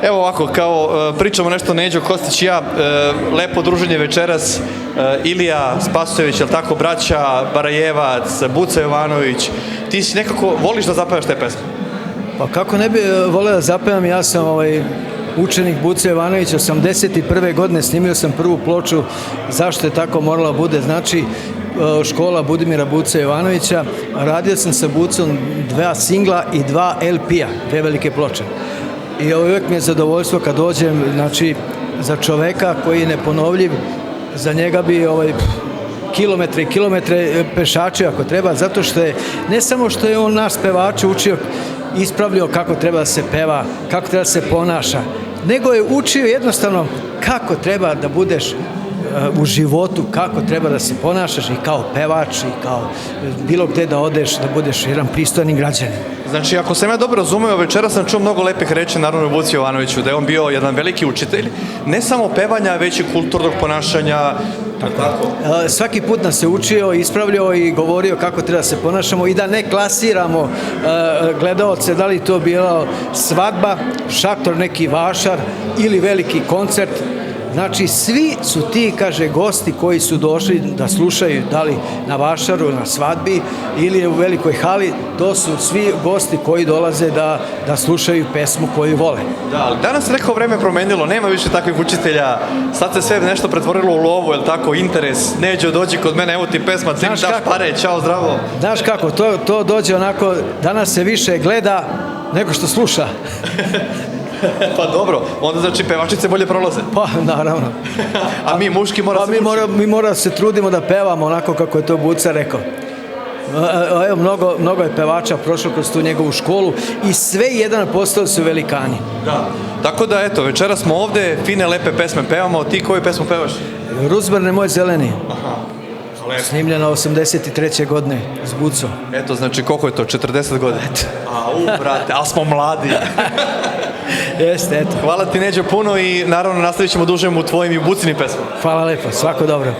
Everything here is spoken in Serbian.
Evo ovako, kao pričamo nešto Neđo Kostić i ja, lepo druženje večeras, Ilija Spasojević, jel tako, braća Barajevac, Buca Jovanović, ti si nekako, voliš da zapevaš te pesme? Pa kako ne bi voleo da zapevam, ja sam učenik Buce Jovanovića, 81. godine snimio sam prvu ploču, zašto je tako moralo bude, znači škola Budimira Buce Jovanovića, radio sam sa Bucom 2 singla i 2 LP-a, 2 velike ploče. I uvijek mi je zadovoljstvo kad dođem, znači, za čoveka koji je neponovljiv, za njega bi kilometre i kilometre pešačio ako treba, zato što je, ne samo što je on nas pevače učio, ispravljao kako treba da se peva, kako treba da se ponaša, nego je učio jednostavno kako treba da budeš u životu, kako treba da se ponašaš i kao pevač i kao bilo gde da odeš, da budeš jedan pristojni građanin. Znači, ako sam ja dobro razumeo, večera sam čuo mnogo lepih reči naravno Buci Jovanoviću, da je on bio jedan veliki učitelj, ne samo pevanja, već i kulturnog ponašanja. Tako. Svaki put nas se učio, ispravljao i govorio kako treba da se ponašamo i da ne klasiramo gledaoce, da li to bila svadba, šator, neki vašar ili veliki koncert. Znači, svi su ti, kaže, gosti koji su došli da slušaju, da li na vašaru, na svadbi ili u velikoj hali, to su svi gosti koji dolaze da slušaju pesmu koju vole. Da, ali danas se neko vreme promenilo, nema više takvih učitelja, sad se sve nešto pretvorilo u lovu, je li tako, interes, Neđo, dođi kod mene, evo ti pesma, ti mi daš pare, čao, zdravo. Znaš kako, to dođe onako, danas se više gleda nego što sluša. Pa dobro, onda znači pevačice bolje prolaze. Pa, naravno. A mi muški mi mora se trudimo da pevamo onako kako je to Buca rekao. Evo, mnogo je pevača prošlo kroz tu njegovu školu i sve jedan postali su velikani. Da. Tako da, eto, večera smo ovde, fine, lepe pesme pevamo. Ti koju pesmu pevaš? Ruzbarne moj zeleni. Aha. Snimljena 83. godine s Bucom. Eto, znači, koliko je to? 40 godina? Brate, ali smo mladi. Jeste, eto. Hvala ti, Neđo, puno i naravno nastavit ćemo dužem u tvojim i u Bucinim pesmama. Hvala lepo, svako dobro.